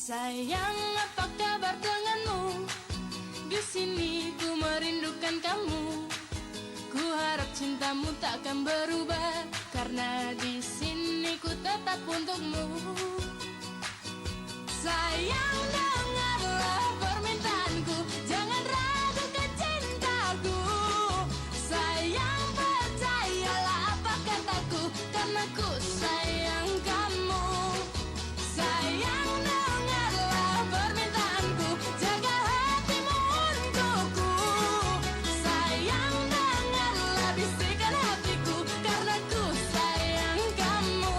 Sayang, apa kabar denganmu? Di sini ku merindukan kamu. Ku harap cintamu takkan berubah, karena di sini ku tetap untukmu. Sayang, dengarlah permintaanku, jangan ragukan cintaku. Sayang, percayalah apa kataku, karena ku sayang kamu. Sayang, dengarlah permintaanku, jaga hatimu untukku. Sayang, dengarlah bisikan hatiku, karena ku sayang kamu.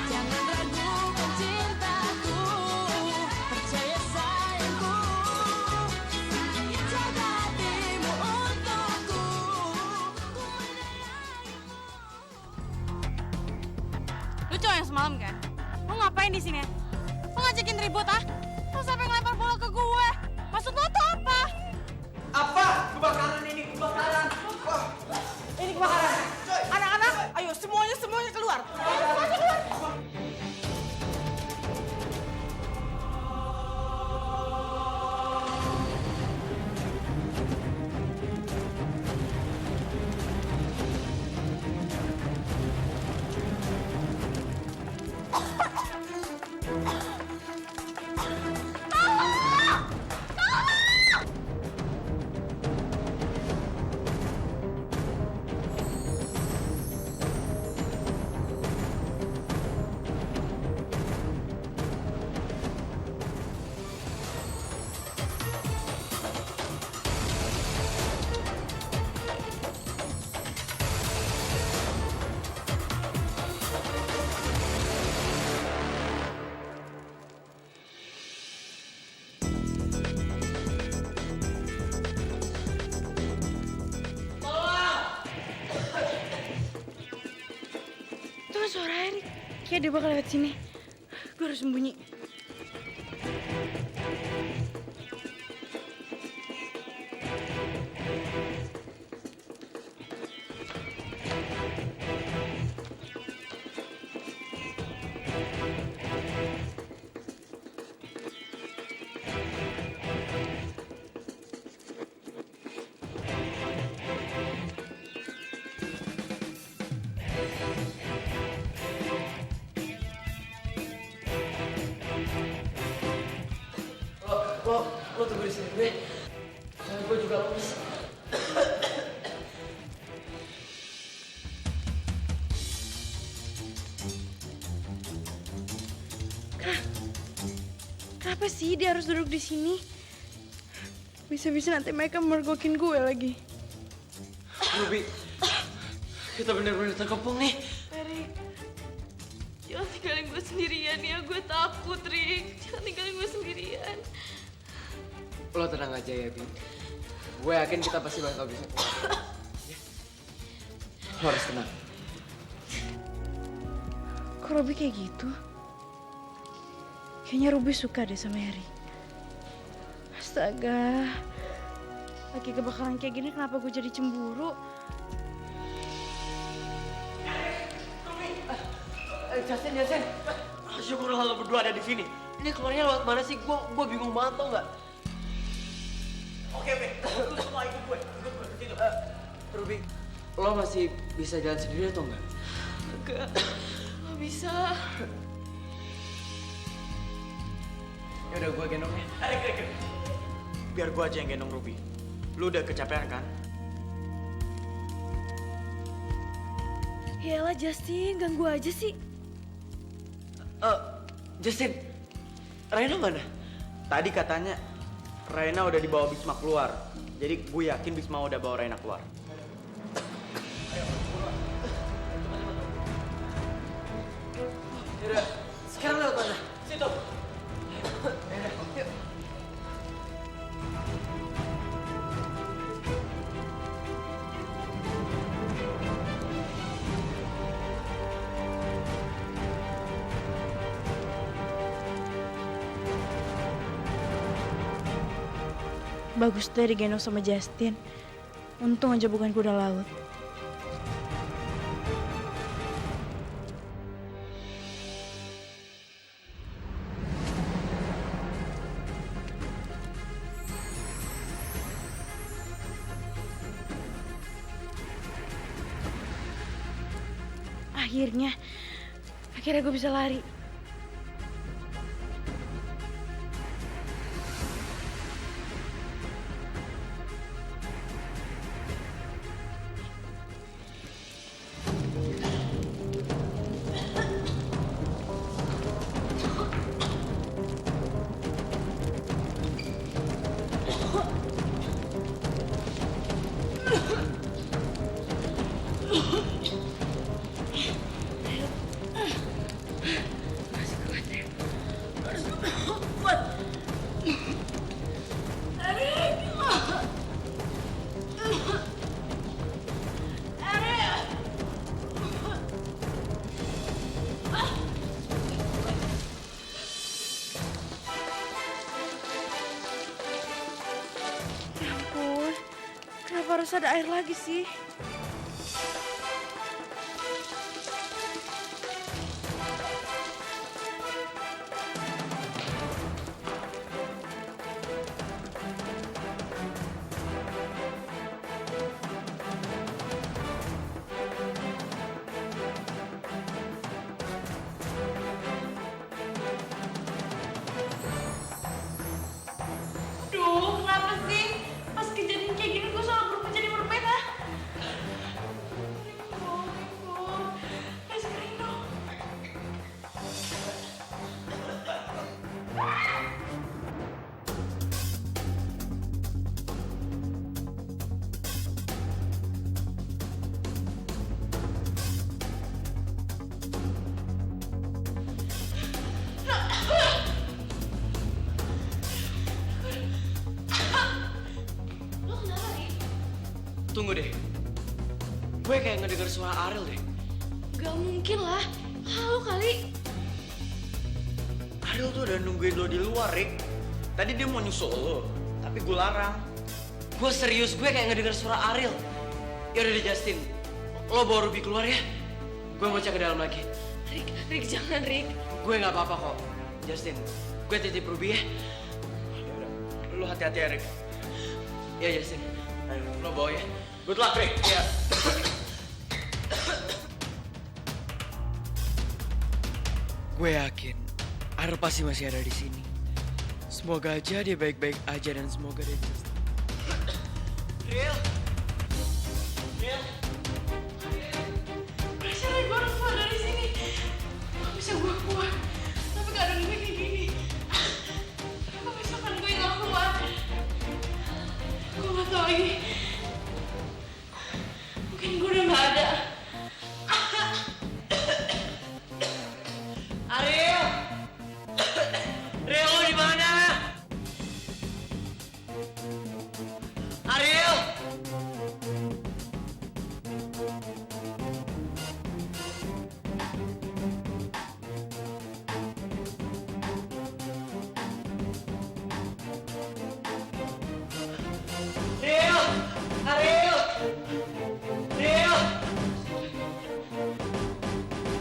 Jangan ragukan cintaku, percaya sayangku. Jaga hatimu untukku, ku menyayangimu. Lu cowok yang semalam kan? Lu ngapain di sini? Lu ngajakin ribut ah? Lu sampai ngelempar bola ke gue. Maksud lu tuh apa? Apa? Kebakaran ini, kebakaran. Wah. Ini kebakaran. Anak-anak, ayo semuanya keluar. Semuanya keluar. Itu kan suara Erik. Kayak dia bakal lewat sini. Gue harus sembunyi. Lo tunggu di sini gue. Soalnya gue juga lemes. Kenapa sih dia harus duduk di sini? Bisa-bisa nanti mereka mergokin gue lagi. Ruby, kita bener-bener terkepung nih. Erik, jangan tinggalin gue sendirian ya. Gue takut, Rik. Jangan tinggalin gue sendirian. Lo tenang aja ya, Bi. Gue yakin kita pasti bakal bisa keluar. Ya. Lo harus tenang. Kok Robby kayak gitu? Kayaknya Robby suka deh sama Erik. Astaga. Lagi kebakaran kayak gini kenapa gue jadi cemburu? Justin. Syukurlah lo berdua ada di sini. Ini keluarnya lewat mana sih? Gue bingung banget tau nggak? Oke, lu semua ikut gue ke situ. Ruby, lo masih bisa jalan sendiri atau enggak? Enggak bisa. Yaudah, gue gendongnya. Biar gua aja yang gendong Ruby. Lu udah kecapean kan? Yaelah Justin, ganggu aja sih. Justin, Raina mana? Tadi katanya Raina udah dibawa Bisma keluar. Jadi gue yakin Bisma udah bawa Raina keluar. Yaudah, sekarang lewat mana? Situ. Yuk. Bagus deh digendong sama Justin. Untung aja bukan kuda laut. Akhirnya gue bisa lari. Kenapa harus ada air lagi sih? Duh, kenapa sih? Pas kejadian kayak gini gue selalu berubah jadi mermaid, ah. Kasih kering dong. Tunggu deh. Gue kayak ngedenger suara Ariel deh. Gak mungkin lah. Halo kali. Ariel tuh udah nungguin lo di luar, Rick. Tadi dia mau nyusul lo, tapi gue larang. Gue serius, gue kayak ngedenger suara Ariel. Yaudah deh Justin, lo bawa Ruby keluar ya. Gue mau cek ke dalam lagi. Rick jangan Rick. Gue nggak apa-apa kok. Justin, gue titip Ruby ya. Yaudah, lo hati-hati ya, Rick. Ya Justin, Ayo. lo bawa ya. Good luck, Rick. Iya. Gue yakin Ariel pasti masih ada di sini. Semoga aja dia baik-baik aja dan semoga dia just... Ariel. Ariel. Rasanya gue harus keluar dari sini. Gak bisa gue keluar. Tapi keadaan gue kayak gini. Apa misalkan gue gak keluar? Gue gak tau lagi. Mungkin gue udah gak ada. Ariel. Ariel, lo di mana? Ariel. Ariel. Ariel. Ariel.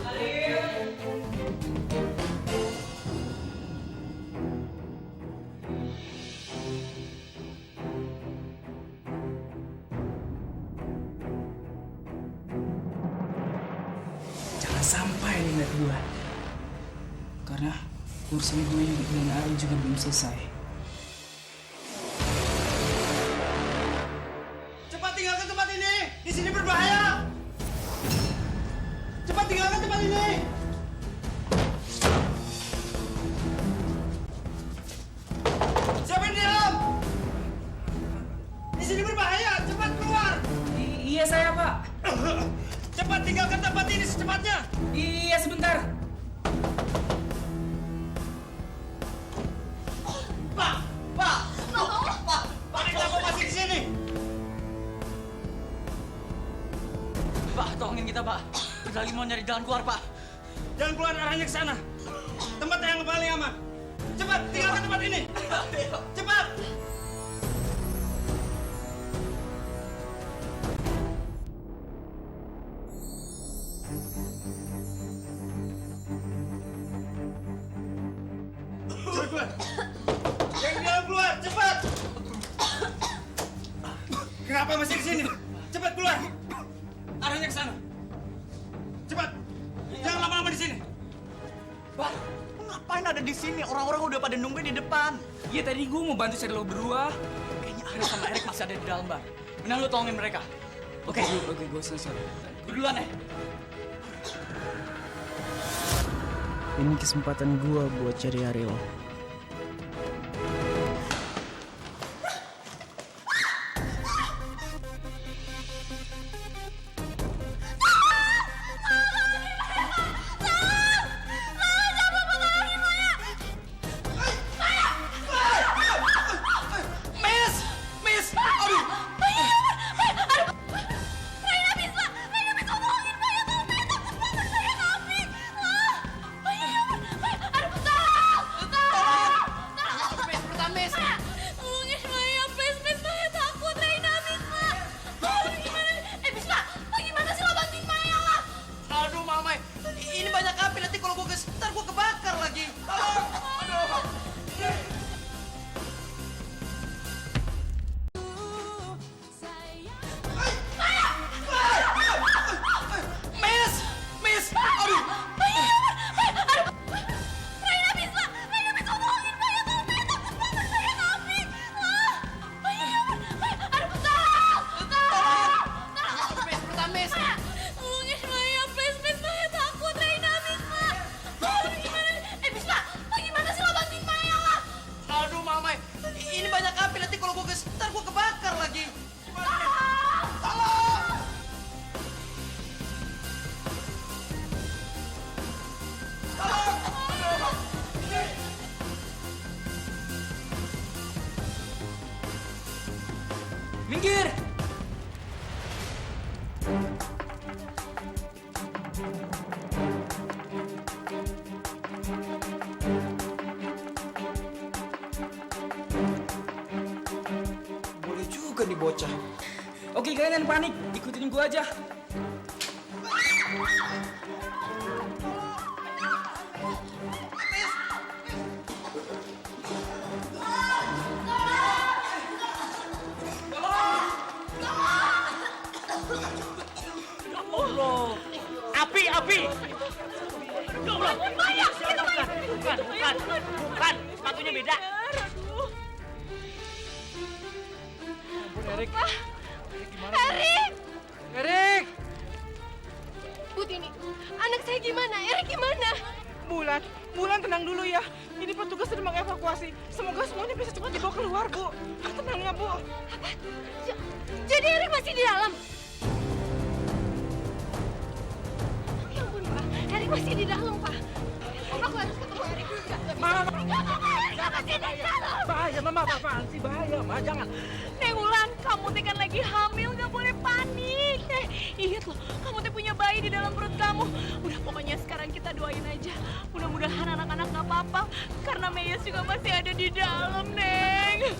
Ariel. Jangan sampai dia lihat gua. Karena urusan gue dan Ariel juga belum selesai. Cepat tinggalkan tempat ini. Di sini berbahaya. Cepat tinggalkan tempat ini. Siapa yang diam? Di sini berbahaya. Cepat keluar. Iya saya Pak. Cepat tinggalkan tempat ini secepatnya. Iya sebentar. Pak, kenapa masih di sini? Pak, tolongin kita, Pak. Kita lagi mau nyari jalan keluar, Pak. Jangan keluar arahnya ke sana. Tempat yang paling aman. Cepat tinggalkan tempat ini. Cepat. Cepat keluar. Yang di dalam keluar, cepat. Kenapa masih di sini? Cepat keluar. Arahnya ke sana. Cepat. Bar, lu ngapain ada di sini? Orang-orang udah pada nungguin di depan. Iya tadi gue mau bantu cari lo berdua. Kayaknya Arif sama Erik masih ada di dalam bar. Mending lu tolongin mereka. Oke. Oke, gue sensor. Gue duluan ya. Ini kesempatan gua buat cari Ariel. Minggir! Boleh juga nih bocah. Oke, kalian jangan panik. Ikutin gue aja. Api! Bukan, sepatunya beda. Erik! Butini, anak saya gimana? Erik gimana? Bulan tenang dulu ya. Ini petugas sedang mengevakuasi. Semoga semuanya bisa cepat dibawa keluar, Bu. Tenang ya, Bu. Apa? Jadi Erik masih di dalam? Ya ampun, Pak. Erik masih di dalam, Pak. Aku harus ketemu Erik juga. Mama, Erik masih di dalam. bahaya, Mama. Apaan sih? Bahaya, Ma. Jangan. Neng Ulan, kamu teh kan lagi hamil, gak boleh panik. Ingat loh, kamu teh punya bayi di dalam perut kamu. Udah pokoknya sekarang kita doain aja. Mudah-mudahan anak-anak gak apa-apa. Karena Meyas juga masih ada di dalam, Neng.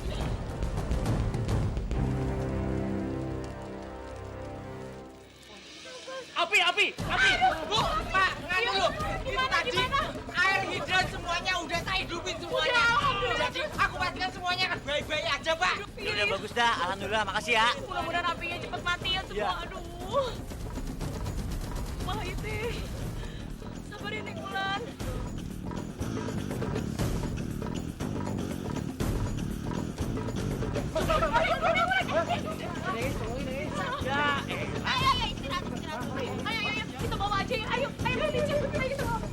Api! Bu, Pak, nggak dulu. Itu tadi air hidran semuanya udah saya hidupin semuanya. Jadi aku pastikan semuanya akan baik-baik aja, Pak. Udah bagus dah, alhamdulillah, makasih ya. Mudah-mudahan apinya cepet mati ya semua. Iya. Aduh. Bahaya teh. Sabar ya, Neng Ulan. Ayo, istirahat. Ayo, kita bawa aja ya. Ayo, cepet. Ayo, kita bawa.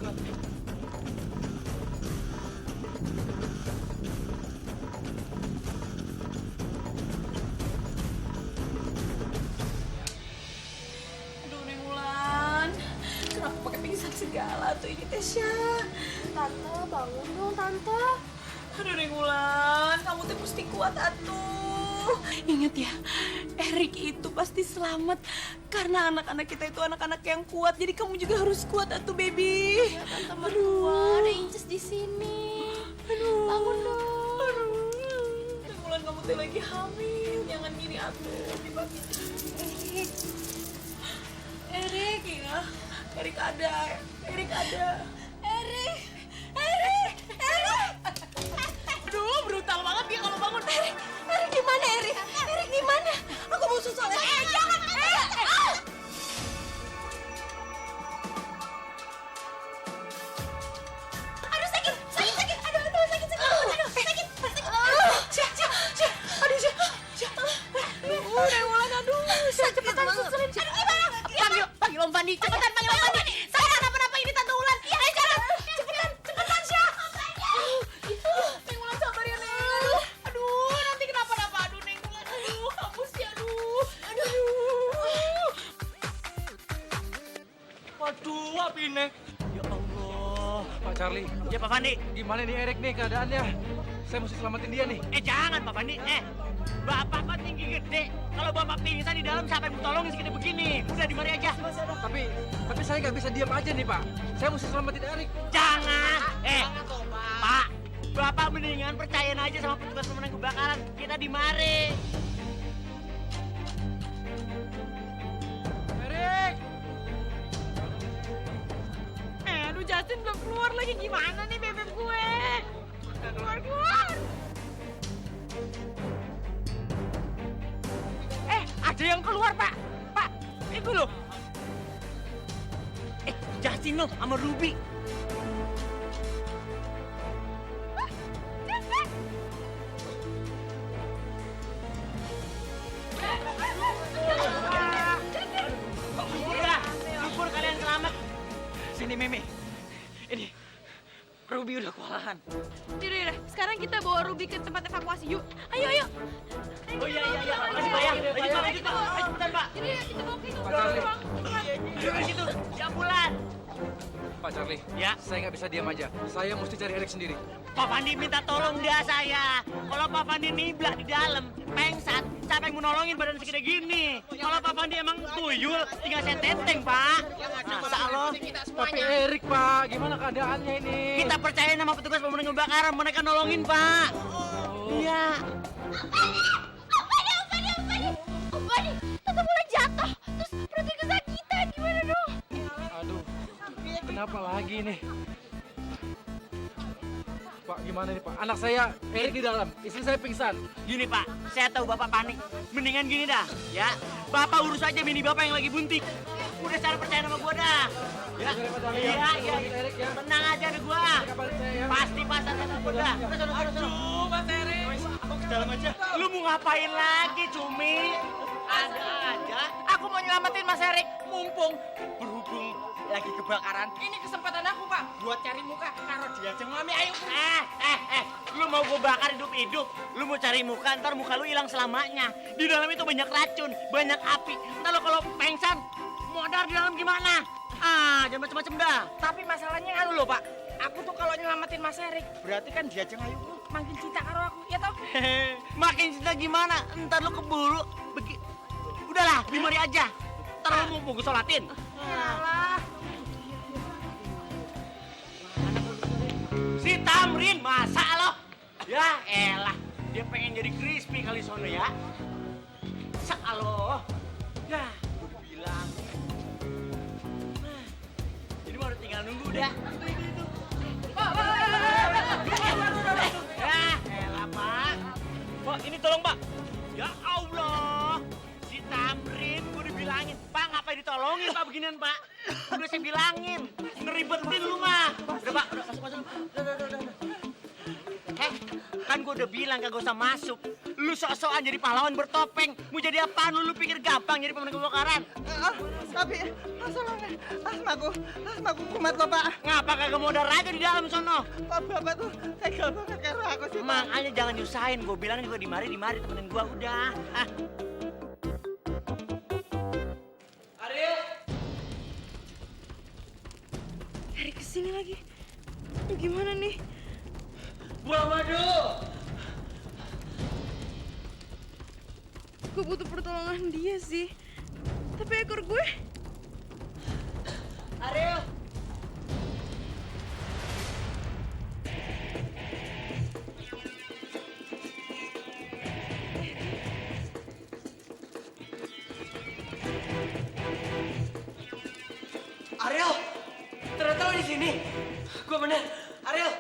Aduh, Neng Ulan. Kenapa pakai pingsan segala tuh ini, Tesya? Tante, bangun dong, Tante. Aduh, Neng Ulan. Kamu tuh mesti kuat, atuh. Ingat ya, Erik itu pasti selamat karena anak-anak kita itu anak-anak yang kuat. Jadi kamu juga harus kuat, atuh, baby. Ya, Tante mertua, ada Inces di sini. Aduh, bangun dong. Aduh, Neng Ulan, kamu tuh lagi hamil. Jangan gini, atuh. Erik, ya. Erik ada. Erik. Aduh, brutal banget dia kalau bangun. Erik gimana, Erik? Erik gimana? Aku mau susul. Jangan. panggil Papa nih. Saya kenapa-napa ini Tante Ulan. Iya, jangan. Cepetan, Syah. Itu, Neng Ulan sabar ya, Neng. Aduh, nanti kenapa-napa. Aduh, Neng Ulan. Aduh, kamu sih, aduh. Waduh, apa ini? Ya Allah. Pak Charlie, Ya Pak Fandi. gimana nih Erik nih keadaannya? Saya mesti selamatin dia nih. Jangan Pak Fandi. Bapak kan tinggi gede. Kalau Bapak pingsan di dalam siapa yang mau tolongin segede begini? Udah di mari aja. Tapi saya nggak bisa diam aja nih Pak. Saya mesti selamatin Erik. Jangan. Pak. Bapak mendingan percayain aja sama petugas pemenang kebakaran. Kita di mari. Erik! Aduh, Justin belum keluar lagi. Gimana nih bebek gue? Keluar. Ada yang keluar, Pak. Pak, itu loh. Justin loh sama Ruby. Udah, syukur kalian selamat. Sini, Mimi. Ini, Ruby udah kewalahan. Yaudah, sekarang kita bawa Ruby ke tempat evakuasi. Yuk, ayo. Oh iya. Masih Pak ya? Ayo cepetan, Pak. Yaudah, kita bawa ke itu. Pak Charlie. Duduk di situ, di ambulan. Pak Charlie, Ya. saya nggak bisa diam aja. Saya mesti cari Erik sendiri. Pak Fandi minta tolong dia saya. Kalau Pak Fandi niblak di dalam, pengsan, siapa yang mau nolongin badan segede gini? Kalau Pak Fandi emang tuyul, tinggal saya teteng, Pak. Masa Allah. Tapi Erik Pak, gimana keadaannya ini? Kita percaya sama petugas pemadam kebakaran, mereka nolongin, Pak. Iya. Apa nih? Tante mulai jatuh. Terus berarti kesakitan. Gimana dong? Aduh, kenapa lagi nih? Pak, gimana nih Pak? Anak saya Erik di dalam, istri saya pingsan. Gini, Pak, saya tahu Bapak panik. Mendingan gini dah, ya. Bapak urus aja bini Bapak yang lagi buntik. Udah cara percaya sama gua dah. Ya. Iya. Erik ya. Tenang aja ada gua. Kabarin saya ya. Pasti pasang sama gua dah. Aduh, Mas Erik. Aku ke dalam aja. Lu mau ngapain lagi, Cumi? Ada aja. Aku mau nyelamatin Mas Erik. Mumpung berhubung lagi kebakaran. Ini kesempatan aku, Pak. Buat cari muka. Karo dia aja, Mami. Ayo. Lu mau gua bakar hidup-hidup? Lu mau cari muka, ntar muka lu hilang selamanya. Di dalam itu banyak racun, banyak api. Ntar lu kalau pengsan, modar di dalam gimana? Jangan macem-macem dah. Tapi masalahnya anu loh, Pak. Aku tuh kalau nyelamatin Mas Erik, berarti kan dia aja ngayu makin cinta karo aku, ya tau? Makin cinta gimana? Ntar lu keburu. Udahlah, di mari aja. Ntar lu mau gue sholatin. Yalah. Si Tamrin, masa lo? Ya elah, dia pengen jadi crispy kali sono ya. Masa lo? Ya, udah bilang. Nah, jadi baru tinggal nunggu udah. Itu. Ya elah, Pak. Pak, ini tolong, Pak. Ya Allah, si Tamrin gue dibilangin. Pak, ngapain ditolongin, Pak, beginian, Pak? Udah saya bilangin, ngeribetin lu mah. Udah, Pak, udah masuk. Kan gue udah bilang kagak usah masuk. Lu sok-sokan jadi pahlawan bertopeng. Mau jadi apaan lu pikir gampang jadi pemenang kebakaran? Tapi masalahnya asmaku kumat loh, Pak. Ngapa kagak modal aja di dalam sono? Pak Bapak tuh tega banget karo aku sih, Pak. Makanya jangan nyusahin. Gue bilang juga di mari temenin gue udah. Erik kesini lagi. Gimana nih? Buah madu. Gue butuh pertolongan dia sih. Tapi ekor gue... Ariel. Ariel, ternyata lo di sini. Gue bener, Ariel.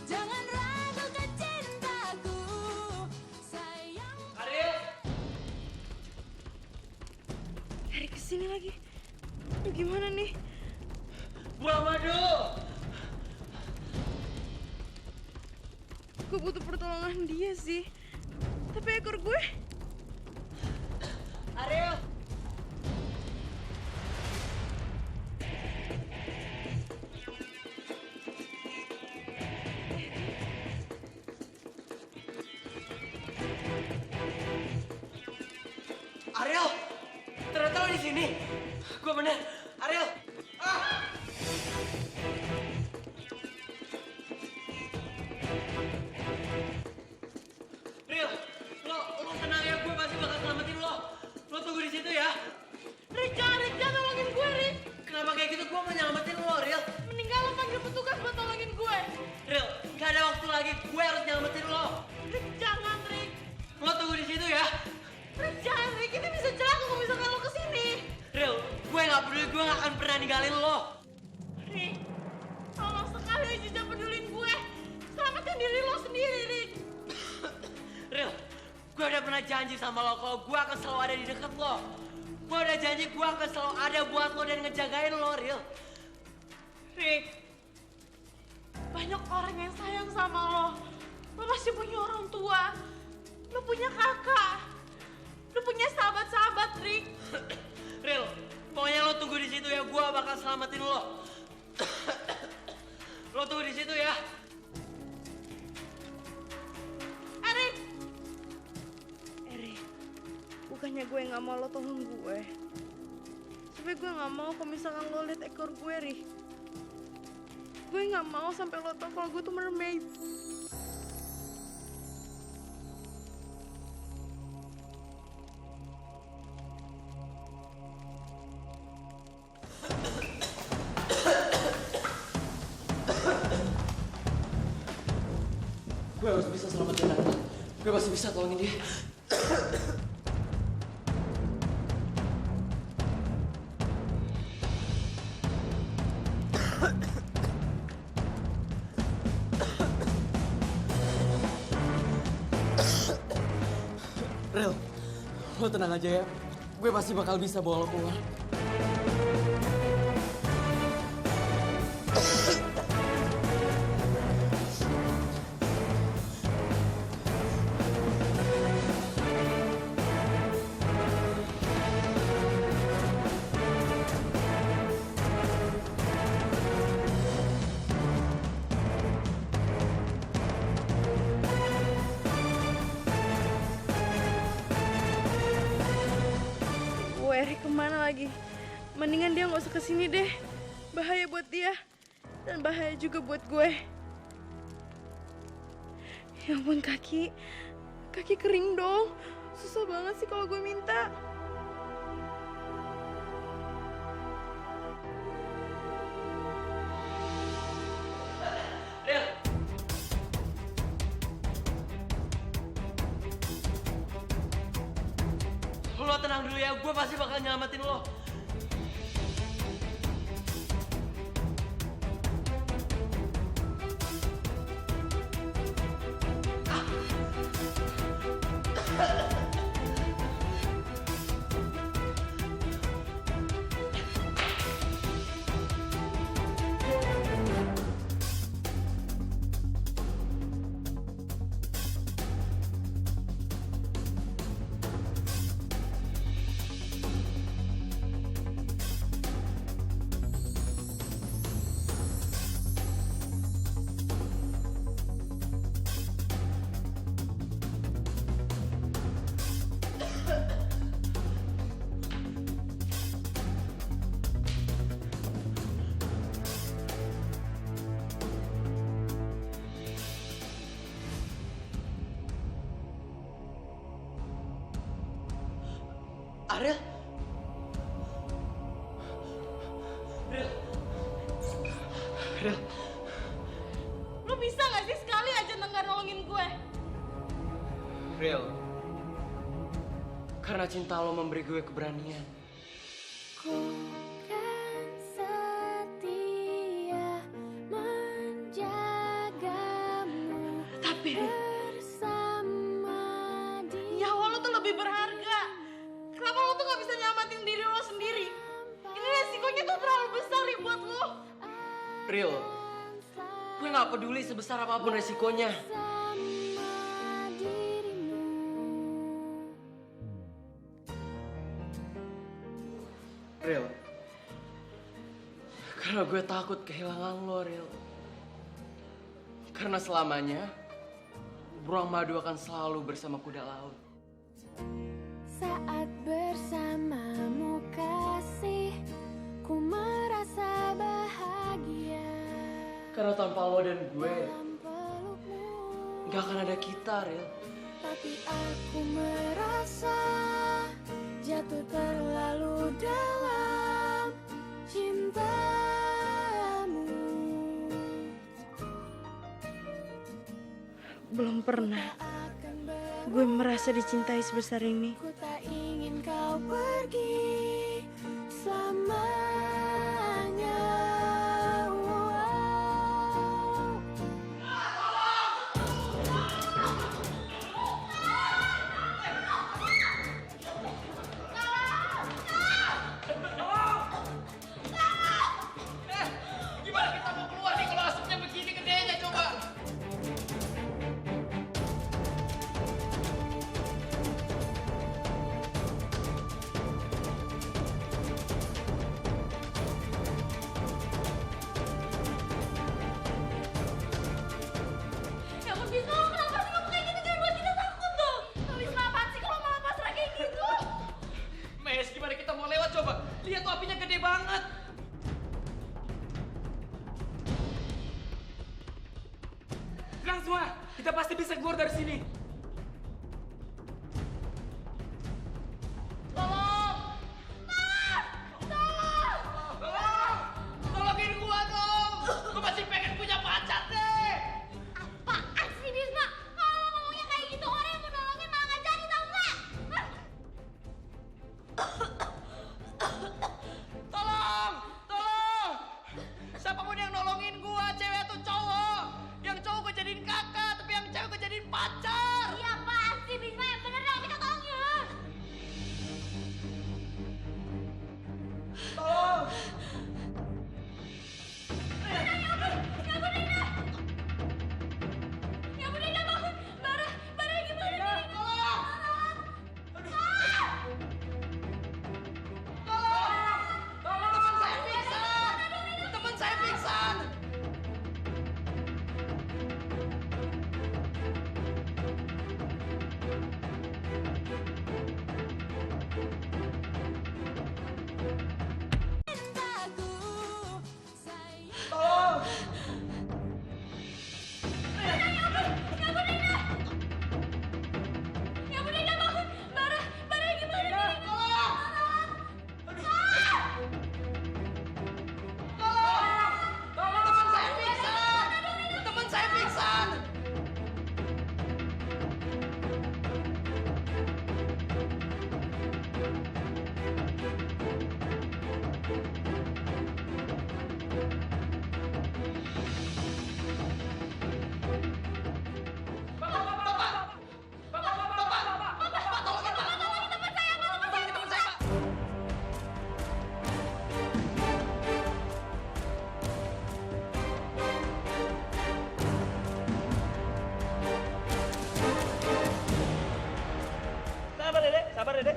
Jangan ragukan cintaku, sayang. Ariel. Erik kesini lagi. Gimana nih? Buah madu. Gue butuh pertolongan dia sih. Tapi Kenapa ekor gue? Ariel! Ariel! Ternyata lo di sini. Gue bener. Ariel! Ah! Ariel, lo tenang ya. Gue pasti bakal selamatin lo. Lo tunggu di situ ya. Rick, jangan tolongin gue, Rick. Kenapa kayak gitu? Gue mau nyelamatin lo, Ariel. Mendingan lo panggil petugas buat tolongin gue. Ariel, gak ada waktu lagi. Gue harus nyelamatin lo. Rick, jangan, Rick. Lo tunggu di situ ya. Rick, jangan, Rick. Ini bisa celaka kalau misalkan lo kesini. Ariel, gue gak peduli. Gue gak akan pernah ninggalin lo. Rick, tolong sekali aja jangan pedulin gue. Selamatin diri lo sendiri, Rick. Ariel, gue udah pernah janji sama lo kalau gue akan selalu ada di dekat lo. Gue udah janji gue akan selalu ada buat lo dan ngejagain lo, Ariel. Rick, banyak orang yang sayang sama lo. Lo masih punya orang tua. Lo punya kakak. Lo punya sahabat-sahabat, Rick. Ariel, pokoknya lo tunggu di situ ya. Gue bakal selamatin lo. Lo tunggu di situ ya. Rick, Rick, bukannya gue nggak mau lo tolong gue. Tapi gue nggak mau kalau misalkan lo liat ekor gue, Rick. Gue nggak mau sampai lo tau kalau gue tuh mermaid. Gue harus bisa selamatin Ariel. Gue pasti bisa tolongin dia. Ariel, lo tenang aja ya. Gue pasti bakal bisa bawa lo keluar. Rick kemana lagi? Mendingan dia nggak usah kesini deh. Bahaya buat dia dan bahaya juga buat gue. Ya ampun, kaki kering dong. Susah banget sih kalau gue minta. Ariel! Lo tenang dulu ya, gue pasti bakal nyelamatin lo. Ariel? Ariel? Ariel? lo bisa gak sih sekali aja nggak nolongin gue? Ariel? Karena cinta lo memberi gue keberanian. Kan setia menjagamu. Tapi Bersama dia. Nyawa lo tuh lebih berharga. Kenapa lo tuh gak bisa nyelamatin diri lo sendiri? Ini resikonya tuh terlalu besar nih buat lo. Ariel, gue gak peduli sebesar apapun resikonya. Sama dirimu. Ril. Karena gue takut kehilangan lo, Ril. Karena selamanya, beruang madu akan selalu bersama kuda laut. Saat bersamamu kasih, ku merasa bahagia. Karena tanpa lo dan gue, Dalam pelukmu, gak akan ada kita, Ril. tapi aku merasa jatuh terlalu dalam cintamu. Belum pernah gue merasa dicintai sebesar ini. Ku tak ingin kau pergi selamanya. Wow. Gimana kita mau keluar nih kalau asapnya begini gedenya coba? Ya ampun Bisma, kenapa sih kamu kayak gitu? Jangan buat kita takut dong. Bisma, apaan sih kalau malah pasrah kayak gitu? Mes, gimana kita mau lewat coba? Lihat tuh apinya gede banget. Tenang semua, kita pasti bisa keluar dari sini. Tolongin gua dong! Gua masih pengen punya pacar deh! Apaan sih Bisma? Kalau ngomongnya kayak gitu, orang yang mau nolongin malah nggak jadi, tau nggak? Tolong! Tolong! Siapapun yang nolongin gua, cewek atau cowok. Yang cowok gua jadiin kakak, tapi yang cewek gua jadiin pacar. Iya apaan sih Bisma? Yang bener dong, kita tolong ya. Tolong! Ya ampun Ida, bangun. Bara gimana nih? Tolong! Teman saya pingsan! Teman saya pingsan! Tolong! Ya ampun Ida, bangun. Bara gimana nih? Tolong! Teman saya pingsan! Teman saya pingsan! Sabar Dedek, sabar Dedek.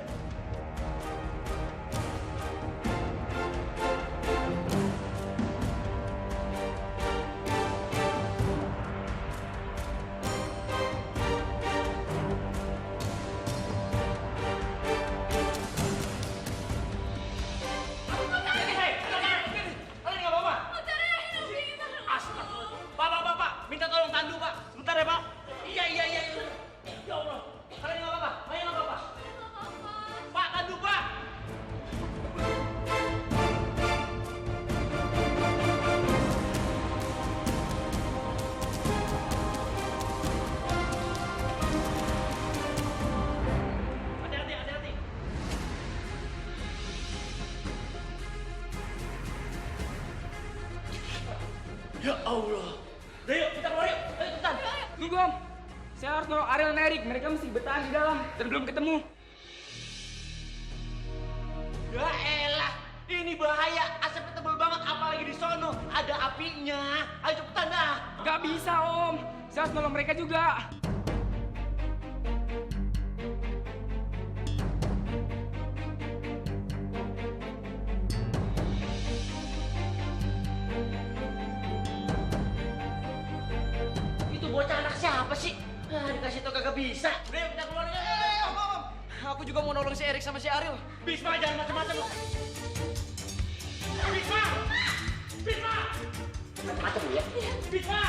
Kalian nggak apa-apa? Pak, minta tolong tandu Pak. Sebentar ya Pak. Iya. Ya Allah, kalian nggak apa-apa? Ayo nggak apa-apa? Pak, tandu Pak. Hati-hati. Ya Allah. Udah yuk, kita keluar yuk. Ayo cepetan. Tunggu Om, saya harus nolong Ariel dan Erik. Mereka masih bertahan di dalam dan belum ketemu. Ya elah, ini bahaya. Asapnya tebel banget, apalagi di sono ada apinya. Ayo cepetan dah. Gak bisa Om, saya harus nolong mereka juga. bisa. Udah, kita keluar aja. Om. Aku juga mau nolong si Erik sama si Ariel. Bisma, jangan macam-macam lu. Bisma! Bisma! Macam-macam lu ya? Bisma!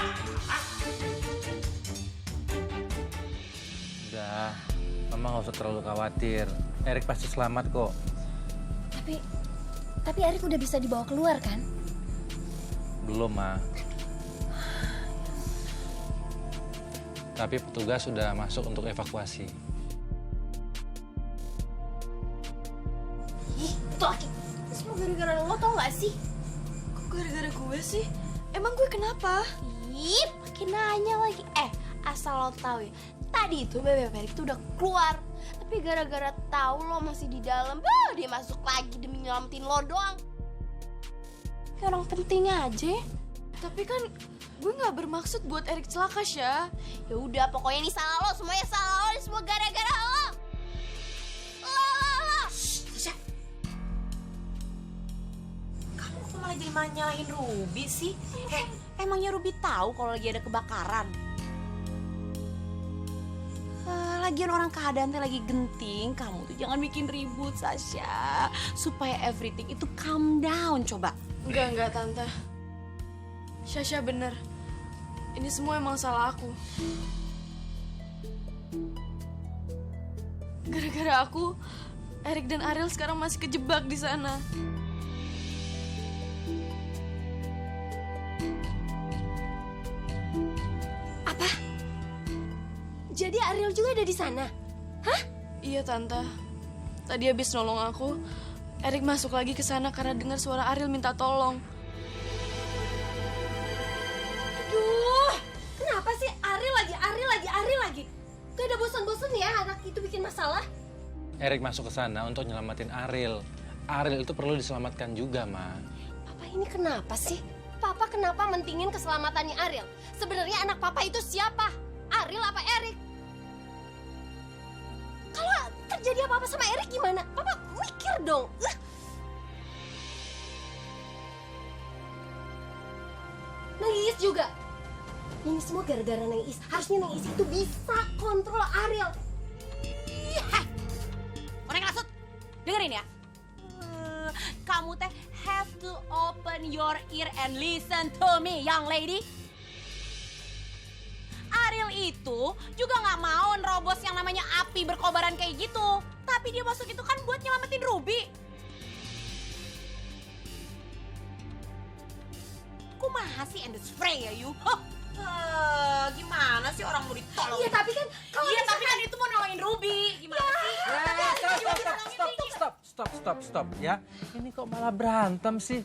Udah, Mama nggak usah terlalu khawatir. Erik pasti selamat kok. Tapi Erik udah bisa dibawa keluar kan? Belum, Ma. Tapi petugas sudah masuk untuk evakuasi. Ih, itu Aki. Itu semua gara-gara lo tau gak sih? Kok gara-gara gue sih? Emang gue kenapa? Ih, makin nanya lagi. Asal lo tahu ya, tadi itu Bebek Erik tuh udah keluar. Tapi gara-gara tahu lo masih di dalam, dia masuk lagi demi nyelamatin lo doang. Kayak orang penting aja. Tapi kan gue nggak bermaksud buat Erik celaka, Syah. Ya udah, pokoknya ini salah lo, semuanya salah lo, ini semua gara-gara lo. Syah. Kamu kok malah jadi nyalahin Ruby sih? Emangnya Ruby tahu kalau lagi ada kebakaran? Lagian orang keadaan lagi genting, kamu tuh jangan bikin ribut, Sasha. Supaya everything itu calm down, coba. Enggak, Tante. Sasha bener. Ini semua emang salah aku. Gara-gara aku, Erik dan Ariel sekarang masih kejebak di sana. Apa? Jadi Ariel juga ada di sana? Hah? Iya, Tante. Tadi habis nolong aku, Erik masuk lagi ke sana karena dengar suara Ariel minta tolong. Aduh, kenapa sih Ariel lagi? Gak ada bosan-bosan ya anak itu bikin masalah? Erik masuk ke sana untuk nyelamatin Ariel. Ariel itu perlu diselamatkan juga, Ma. Papa ini kenapa sih? Papa kenapa mentingin keselamatannya Ariel? Sebenarnya anak papa itu siapa? Ariel apa Erik? Kalau terjadi apa-apa sama Erik gimana? Papa mikir dong. Nang Iis juga. Ini semua gara-gara Nang Iis. Harusnya Nang Iis itu bisa kontrol Ariel. Orang ngasut, dengerin ya. Kamu teh have to open your ear and listen to me, young lady. Ariel itu juga nggak mau nerobos yang namanya api berkobaran kayak gitu. Tapi dia masuk itu kan buat nyelamatin Ruby. Kumaha sih and spray ya you? Gimana sih orang mau ditolong? Iya tapi kan kalau tapi kan itu mau nolongin Ruby. Gimana sih? Stop ya. Ini kok malah berantem sih?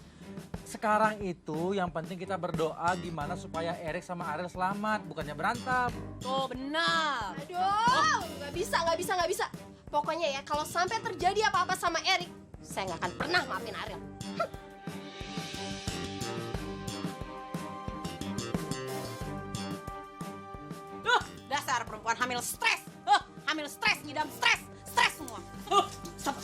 Sekarang itu yang penting kita berdoa gimana supaya Erik sama Ariel selamat, bukannya berantem. Tuh benar. Aduh, nggak bisa. Pokoknya ya, kalau sampai terjadi apa-apa sama Erik, saya nggak akan pernah maafin Ariel. Dasar perempuan hamil stres. Hamil stres, ngidam stres semua. Stop.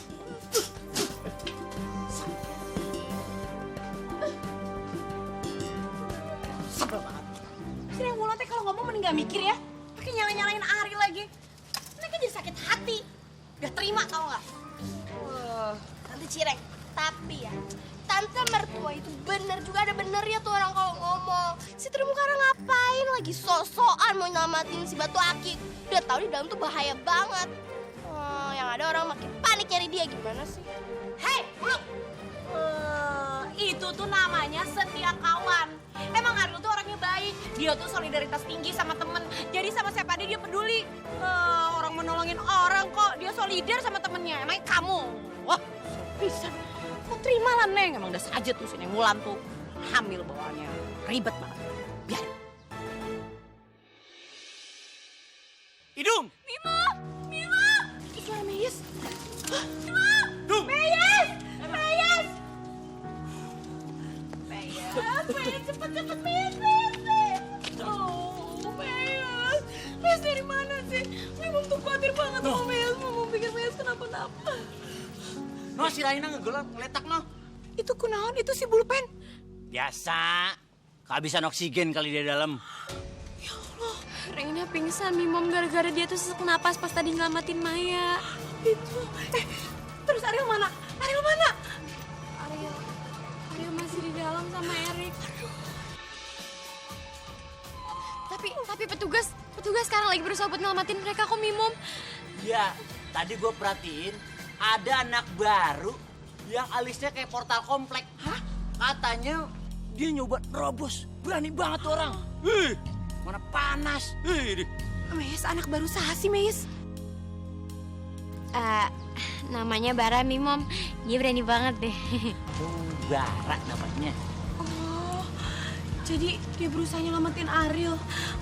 Sebel banget. Sini yang mulut kalau ngomong mending gak mikir ya. Pakai nyalain Ari lagi. Mereka jadi sakit hati. Gak terima tau gak? Tante Cireng, tapi ya, Tante mertua itu bener juga ada benernya tuh orang kalau ngomong. Si Terumbu Karang ngapain lagi sok-sokan mau nyelamatin si Batu Aki. Udah tahu di dalam tuh bahaya banget. Yang ada orang makin panik nyari dia, gimana sih? Hei, Buluk! Itu tuh namanya setia kawan. Emang Ariel tuh orangnya baik. Dia tuh solidaritas tinggi sama temen. Jadi sama siapa dia peduli. Orang menolongin orang kok. Dia solidar sama temennya. Emangnya kamu? Wah, bisa. Kok terima lah, Neng. Emang udah saja tuh si Neng Wulan tuh. Hamil bawaannya. Ribet banget. Biarin. Hidung! Mima! Itu suara Meyes. Mima! Dung! Meyes! Cepet, Meyes! Oh, Meyes dari mana sih? Memang tuh khawatir banget sama Meyes. Mau pikir Meyes kenapa-napa. No, si Raina ngeletak, no. Itu kunaon, itu si bulpen. Biasa. Kehabisan oksigen kali di dalam. Ya Allah, Reina pingsan, Mimom, gara-gara dia tuh sesak napas pas tadi nyelamatin Maya. Itu. Terus Ariel mana? Ariel mana? Ariel masih di dalam sama Erik. Tapi petugas sekarang lagi berusaha buat nyelamatin mereka kok, Mimom. Ya, tadi gue perhatiin ada anak baru yang alisnya kayak portal komplek. Hah? Katanya dia nyoba nerobos. Berani banget tuh orang. Mana panas. Meis, anak baru sasi, Meis. Namanya Bara, Mimom. Dia berani banget deh. Bara namanya. Oh, jadi dia berusaha nyelamatin Ariel.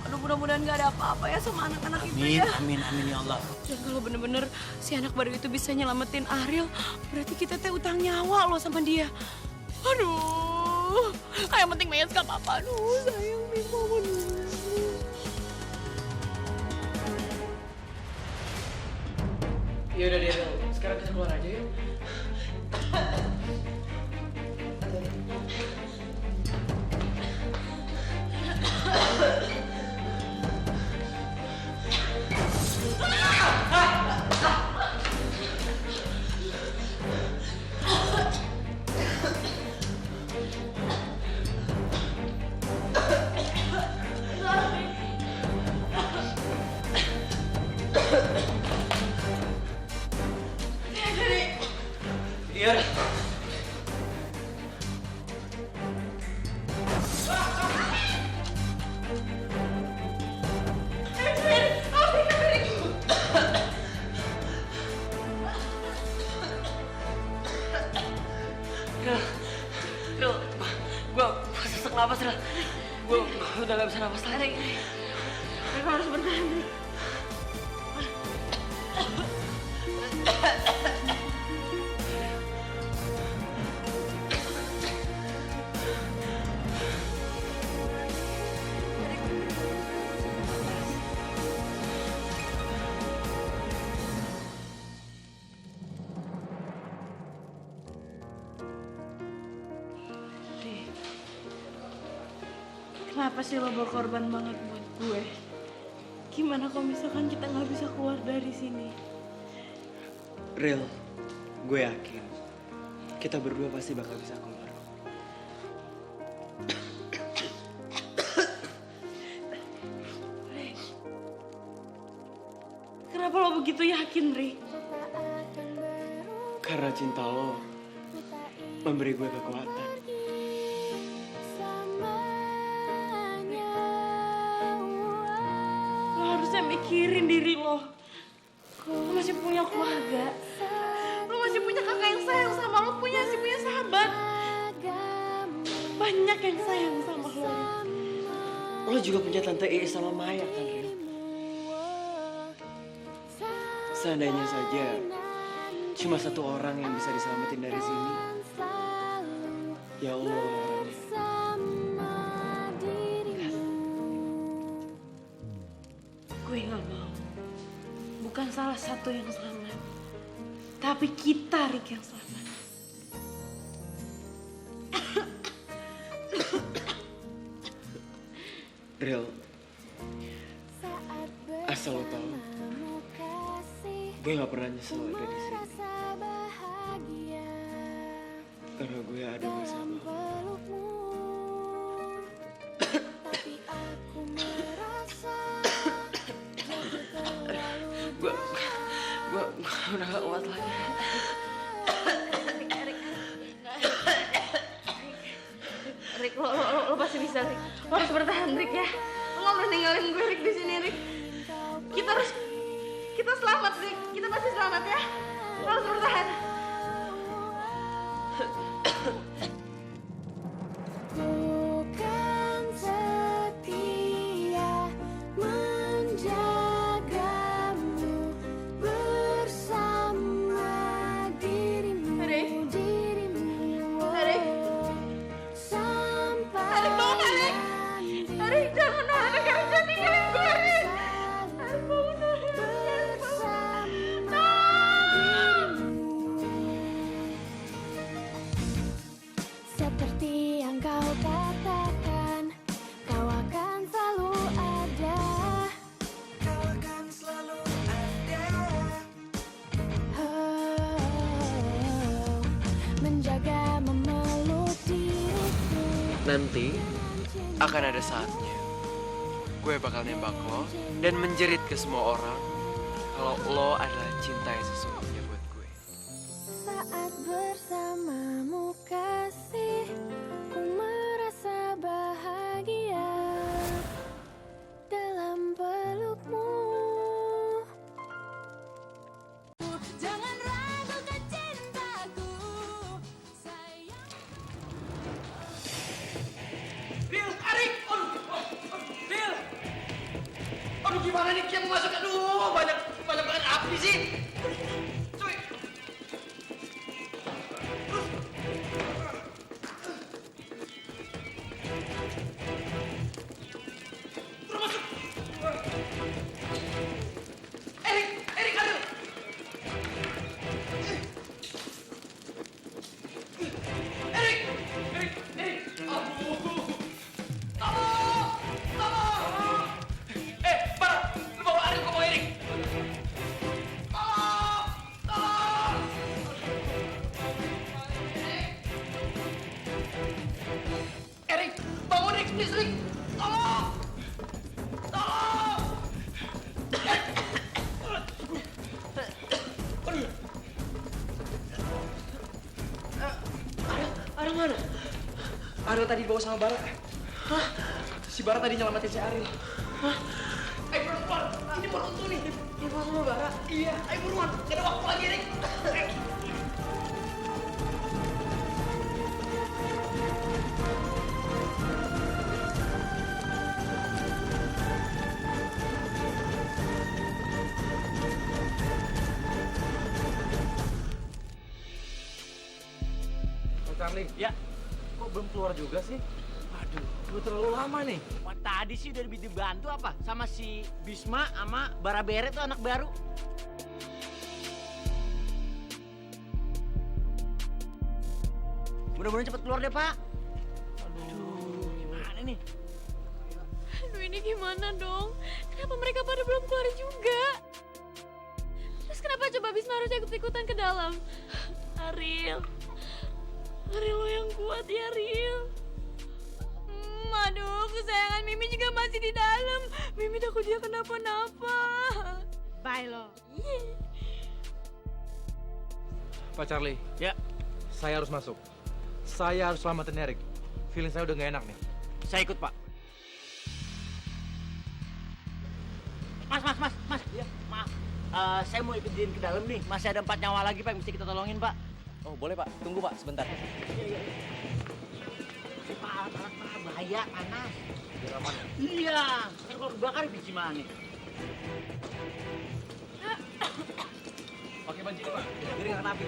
Aduh, mudah-mudahan gak ada apa-apa ya sama anak-anak itu ya. Amin ya Allah. Dan kalau bener-bener si anak baru itu bisa nyelamatin Ariel, berarti kita teh utang nyawa loh sama dia. Aduh, yang penting Meis gak apa-apa. Aduh, sayang Mimom, aduh. Ya udah deh, sekarang kita keluar aja yuk. Iya. Ril, gue sesak napas, Ril. Gue udah gak bisa napas lagi. Mereka harus bertahan, Rik. Kenapa sih lo berkorban banget buat gue? Gimana kalau misalkan kita nggak bisa keluar dari sini? Real, gue yakin kita berdua pasti bakal bisa keluar. Kenapa lo begitu yakin, Rik? Karena cinta lo memberi gue kekuatan. Lo harusnya mikirin diri lo. Lo masih punya keluarga. Lo masih punya kakak yang sayang sama lo. Masih punya sahabat. Banyak yang sayang sama lo. Lo juga punya tante Iis sama Maya kan, Ril? Seandainya saja cuma satu orang yang bisa diselamatin dari sini. Ya Allah. Gue gak mau. Bukan salah satu yang selamat. Tapi kita, Rik, yang selamat. Ril, asal lo tahu, gue gak pernah nyesel ada di sini. Karena gue ada bersama lo. Gue udah gak kuat lagi. Rik, lo pasti bisa, Rik. Lo harus bertahan, Rik, ya. Lo gak boleh tinggalin gue, Rik, di sini, Rik. Kita selamat, Rik. Kita pasti selamat, ya. Lo harus bertahan. Bukan setia menjagamu bersama dirimu. Erik. Sampai Erik, jangan Erik, jangan tinggalin gue, Erik. Erik, bangun, Erik. Nanti akan ada saatnya gue bakal nembak lo dan menjerit ke semua orang kalau lo adalah cinta yang sesungguhnya buat gue. Saat bersamamu kasih, ku merasa bahagia dalam pelukmu. Jangan ragukan cintaku, sayang. Ril, Arik! Ril! Aduh gimana nih Kian masuk? Aduh banyak banget api sih. Cuy. Terus masuk. Erik, aduh. Erik. Aduh. Tolong. Bara, lu bawa Arik, gua bawa Erik. Tolong. Erik, bangun Erik, please Erik. Tolong. Ariel mana? Ariel tadi dibawa sama Bara. Hah? Si Bara tadi nyelamatin si Ariel. Hah? Ayo keluar. Ini mau runtuh nih. Dibawa sama Bara? Iya, ayo buruan. Gak ada waktu lagi Erik. Oh, Charlie. Ya, Kok belum keluar juga sih? Aduh, udah terlalu lama nih. wah, tadi sih udah dibantu apa? Sama si Bisma sama Bara Beret tuh anak baru. Mudah-mudahan cepet keluar deh, Pak. Aduh, gimana nih? Aduh, ini gimana dong? Kenapa mereka pada belum keluar juga? Terus kenapa coba Bisma harus ikut-ikutan ke dalam? Ariel lo yang kuat ya, Ariel. Aduh, kesayangan Mimi juga masih di dalam. Mimi takut dia kenapa-napa. Bye lo. Pak Charlie, Ya, saya harus masuk. Saya harus selamatin Erik. Feeling saya udah gak enak nih. saya ikut, Pak. Mas. Ya, maaf. Saya mau ikutin ke dalam nih. Masih ada 4 nyawa lagi, Pak, yang mesti kita tolongin, Pak. Oh boleh Pak, tunggu Pak sebentar. Iya. Pak, alat bahaya, panas. Iya, kan kalau kebakar biji mana? Pakai panci Pak, jadi nggak kena api.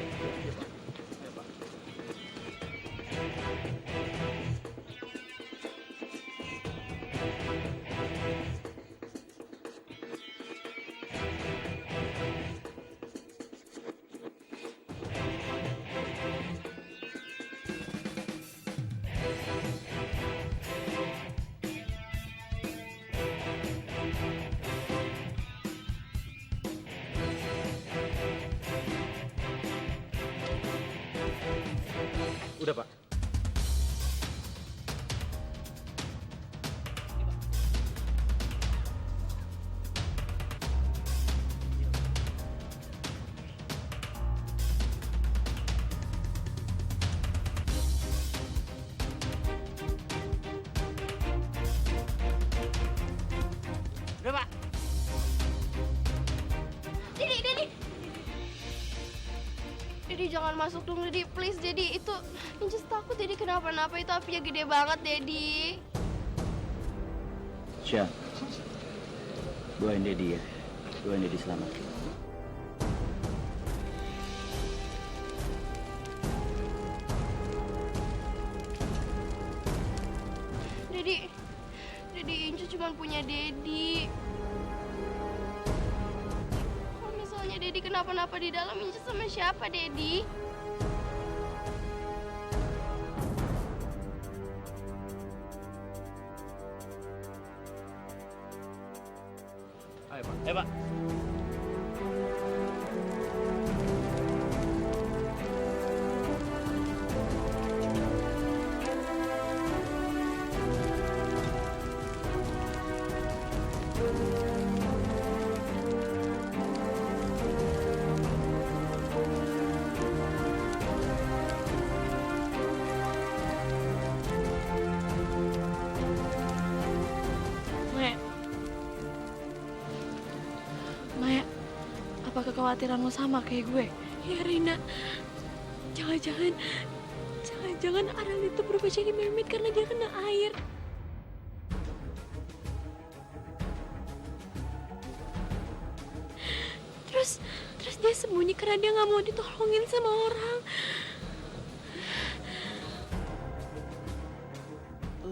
Udah Pak. Udah, Pak. Dedi jangan masuk dong, Dedi, please, Dedi. Itu Inces takut Dedi kenapa-napa, itu apinya gede banget, Dedi. Syah, doain Dedi ya. Doain Dedi selamat. Dedi Inces cuma punya Dedi. Kalau misalnya Dedi kenapa-napa di dalam, Inces sama siapa, Dedi? Ayo Pak. Pak. kekhawatiran lo sama kayak gue. Ya Rina, jangan Ariel itu berubah jadi mermaid karena dia kena air. Terus dia sembunyi karena dia nggak mau ditolongin sama orang.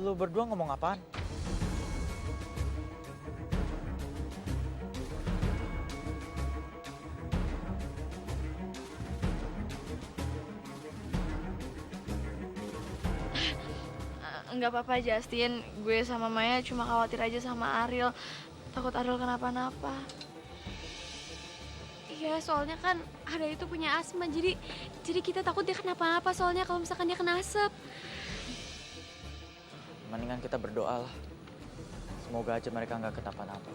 Lu berdua ngomong apaan? Nggak apa-apa Justin, gue sama Maya cuma khawatir aja sama Ariel. Takut Ariel kenapa-napa. Iya, soalnya kan Ariel itu punya asma, jadi kita takut dia kenapa-napa soalnya kalau misalkan dia kena asap. Mendingan kita berdoa lah. Semoga aja mereka nggak kenapa-napa.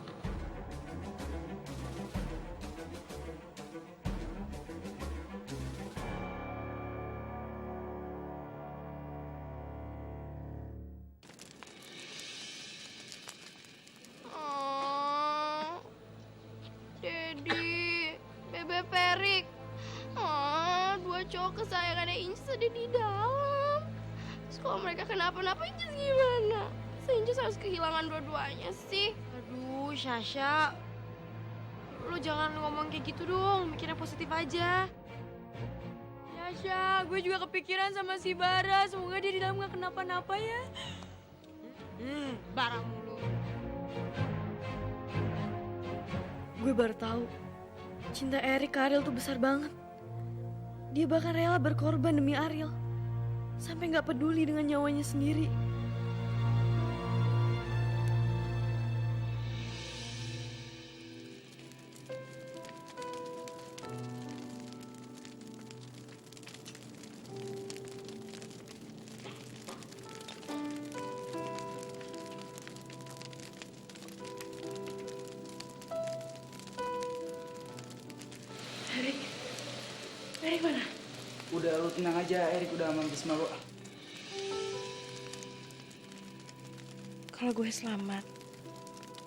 Daddy, Bebe Perik. Dua cowok kesayangannya Inces ada di dalam. Terus kalau mereka kenapa-napa, Inces gimana? Inces harus kehilangan dua-duanya sih. Aduh, Sasha. Lu jangan ngomong kayak gitu dong, mikirnya positif aja. Sasha, gue juga kepikiran sama si Bara. Semoga dia di dalam gak kenapa-napa ya. Barang mulu. Gue baru tahu, cinta Erik ke Ariel tuh besar banget. Dia bahkan rela berkorban demi Ariel. Sampai gak peduli dengan nyawanya sendiri. Erik mana? Udah, lu tenang aja, Erik udah aman Bisma kok. Kalau gue selamat,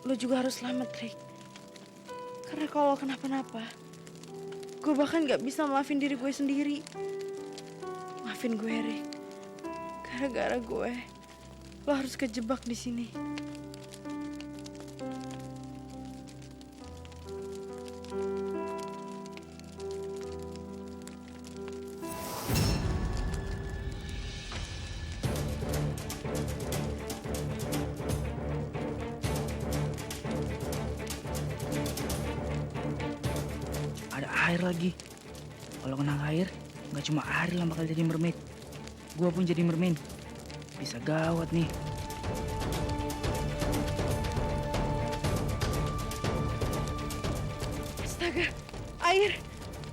lo juga harus selamat, Rick. Karena kalau kenapa-napa, gue bahkan gak bisa maafin diri gue sendiri. Maafin gue, Rick. Gara-gara gue, lo harus kejebak di sini. Air lagi. Kalau kena air, nggak cuma Ariel yang bakal jadi mermaid. Gua pun jadi mermaid. Bisa gawat nih. Astaga, air.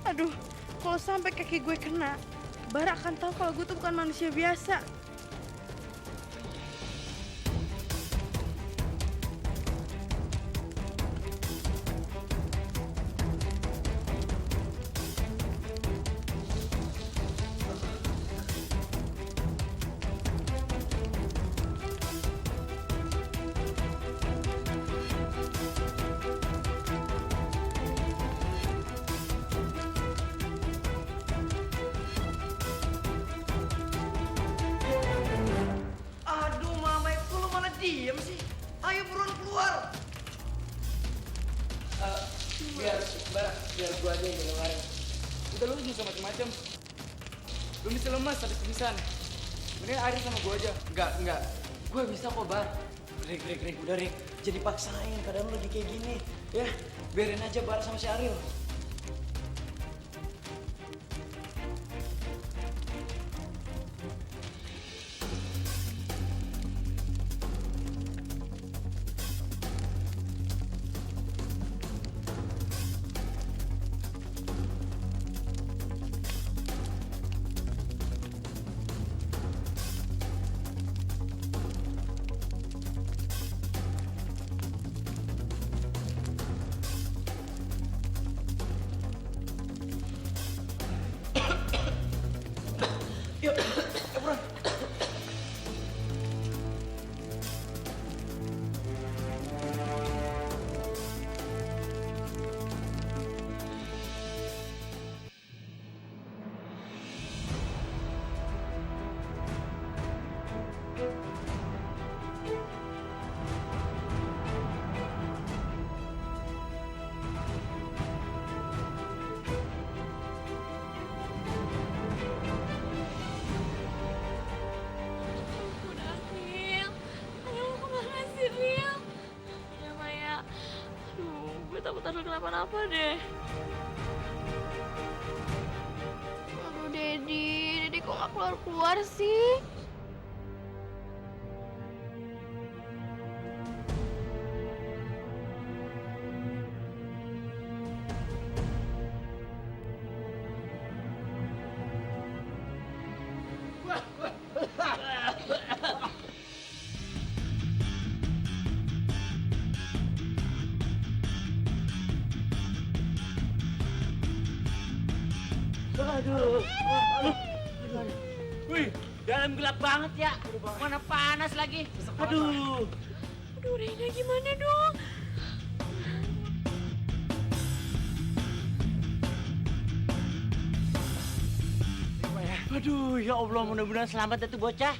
Aduh, kalau sampai kaki gue kena, Bara akan tahu kalau gue tuh bukan manusia biasa. Diem sih. Ayo buruan keluar. Biar gua aja yang ngeluarin. Udah lu nggak usah macem-macem. Lu mesti lemas habis pingsan. Mending Ariel sama gua aja. Enggak. Gue bisa kok, Bar. Rick, udah Rick. Jadi paksain, keadaan lagi kayak gini. Ya, biarin aja Bar sama si Ariel. Ariel kenapa-napa deh. Aduh, Dedi kok nggak keluar-keluar sih? Wih, dalam gelap banget ya. Mana panas lagi. Aduh. Aduh, Reina gimana dong? Aduh, ya Allah, mudah-mudahan selamat ya tuh bocah.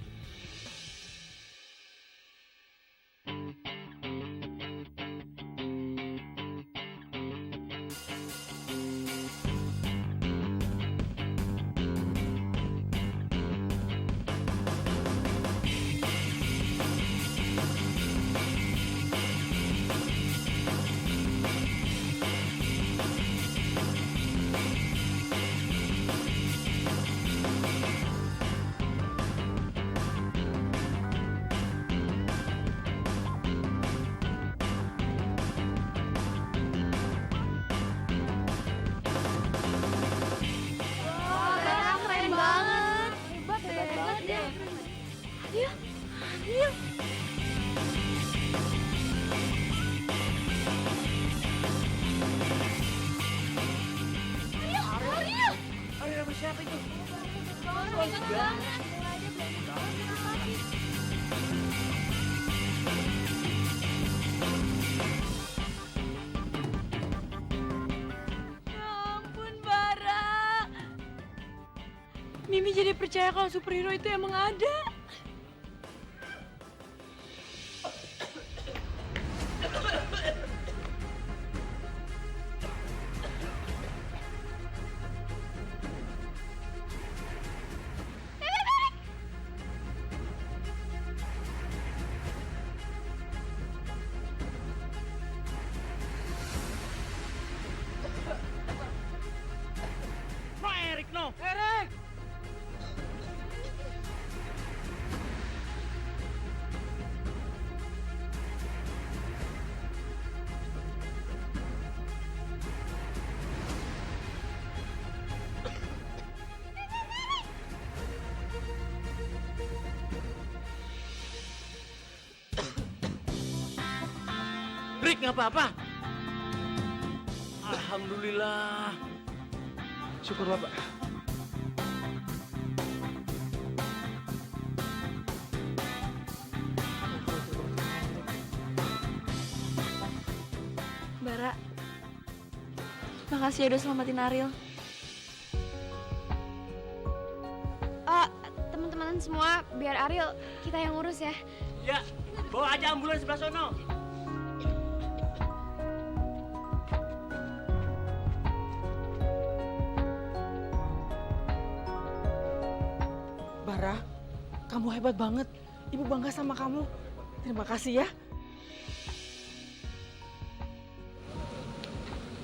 Keren banget. Hebat deh. Ariel. Ariel sama siapa itu? Ya ampun, Bara. Mimi jadi percaya kalau superhero itu emang ada. No, Erik, no. Erik! Rick, nggak apa-apa. Alhamdulillah. Syukur Bapak. Bara, makasih ya udah selamatin Ariel. Teman-teman semua, biar Ariel kita yang urus ya. Ya, bawa aja ambulans sebelah sono. Bara, kamu hebat banget. Ibu bangga sama kamu. Terima kasih ya.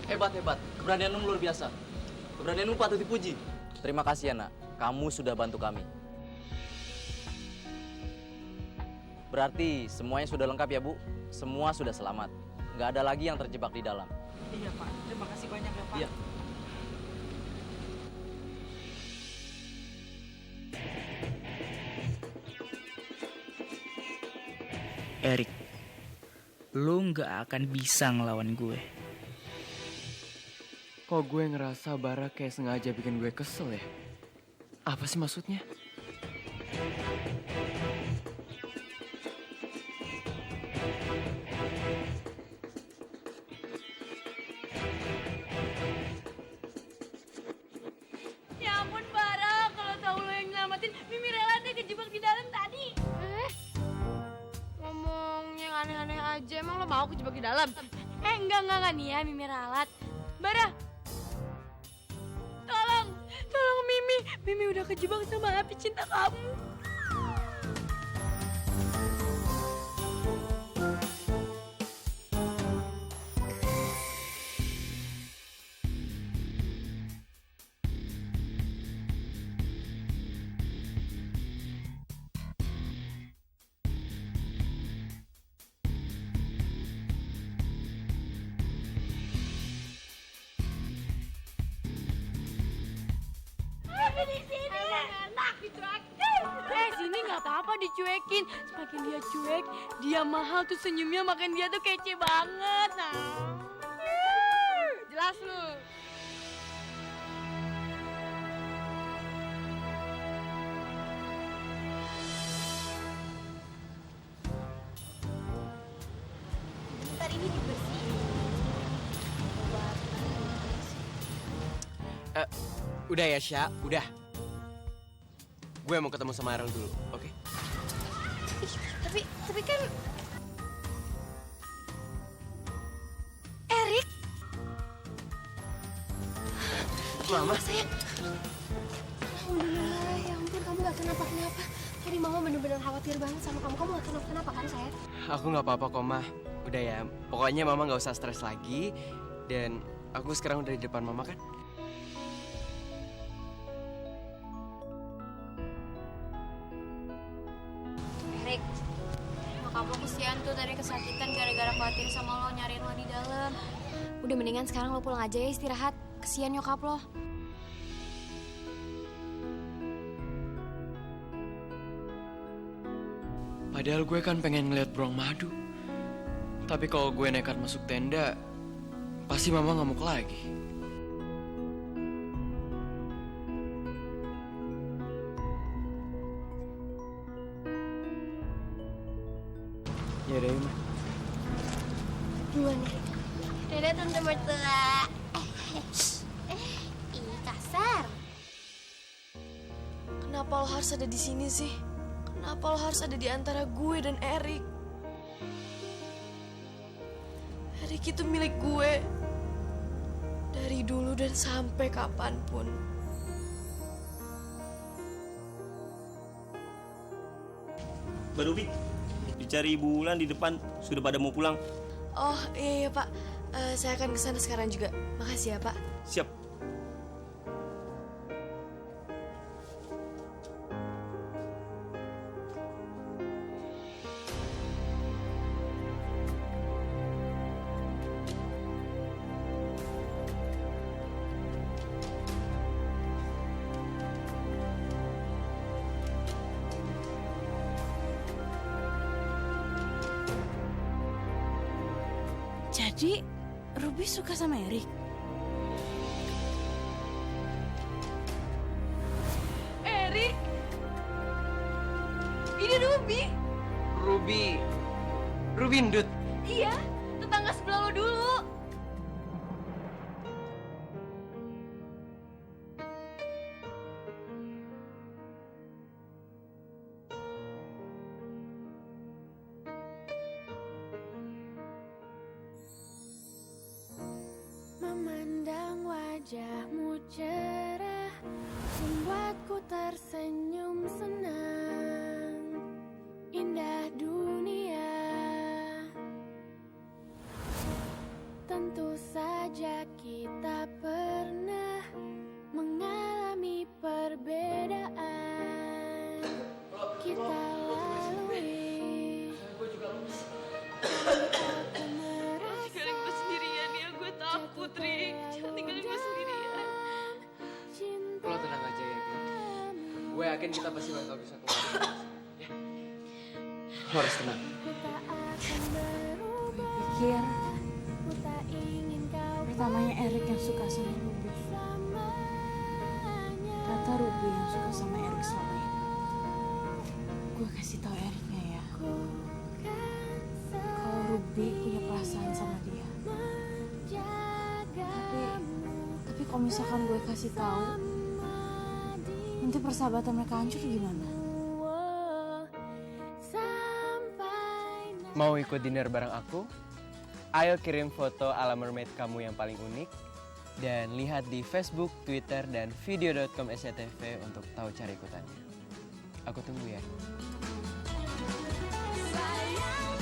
Hebat. Keberanianmu luar biasa. Keberanianmu patut dipuji. Terima kasih ya, Nak. Kamu sudah bantu kami. Berarti semuanya sudah lengkap ya, Bu? Semua sudah selamat. Nggak ada lagi yang terjebak di dalam. Iya, Pak. Terima kasih banyak ya, Pak. Iya. Erik, lu nggak akan bisa ngelawan gue. Kok gue ngerasa Bara kayak sengaja bikin gue kesel ya? Apa sih maksudnya? Ya ampun, Bara, kalau tahu lo yang nyelamatin, Mimi rela deh kejebak di dalam tadi. Ngomong yang aneh-aneh aja, emang lo mau kejebak di dalam? Enggak nih ya, Mimi ralat. Bara, tolong Mimi. Mimi udah kejebak sama api cinta kamu. nggak apa-apa dicuekin. Semakin dia cuek, dia mahal tuh senyumnya, makin dia tuh kece banget. Nah, jelas lu. Bentar ini dibersihin. Udah ya, Sya, udah. Gue mau ketemu sama Ariel dulu, oke? Ih, tapi kan Erik. Mama. Sayang. Alhamdulillah, ya ampun kamu gak kenapa-kenapa. Tadi mama bener-bener khawatir banget sama kamu. Kamu gak kenapa-kenapa kan, sayang? Aku nggak apa-apa kok, Ma. Udah ya, pokoknya Mama nggak usah stres lagi. Dan aku sekarang udah di depan Mama kan? Erik, nyokap lo kesian tuh tadi kesakitan gara-gara khawatir sama lo, nyariin lo di dalam. Udah mendingan sekarang lo pulang aja ya istirahat. Kesian nyokap lo. Padahal gue kan pengen ngeliat beruang madu. Tapi kalau gue nekat masuk tenda, pasti Mama ngamuk lagi. Ya udah, Ma. Duluan ya. Dadah tante mertua. Ih, kasar. Kenapa lo harus ada di sini sih? Kenapa lo harus ada di antara gue dan Erik? Erik itu milik gue. Dari dulu dan sampai kapanpun. Mbak Ruby, dicari Bulan di depan, sudah pada mau pulang. Oh iya Pak, saya akan kesana sekarang juga. Makasih ya Pak. Siap. Jadi, Ruby suka sama Erik? Erik? Ini Ruby. Ruby ndut. Iya, tetangga sebelah lo dulu. Memandang wajahmu cerah membuatku tersenyum senang. Indah dunia, tentu saja kita pernah mengalami perbedaan. Kita lalui. Tinggalin gue sendirian ya, gue takut, Rik. Jangan tinggalin gue sendirian. Lo tenang aja ya, Gun. Gue yakin kita pasti bakal bisa keluar. Ya. Lo harus tenang. Pikir pertamanya Erik yang suka sama Ruby. Ternyata Ruby yang suka sama Erik selama ini. Gue kasih tau Eriknya ya, kalau Ruby punya perasaan sama dia. Tapi kalau misalkan gue kasih tahu, nanti persahabatan mereka hancur gimana? Mau ikut dinner bareng aku? Ayo kirim foto ala mermaid kamu yang paling unik. Dan lihat di Facebook, Twitter, dan video.com/sctv untuk tahu cara ikutannya. Aku tunggu ya. Sayang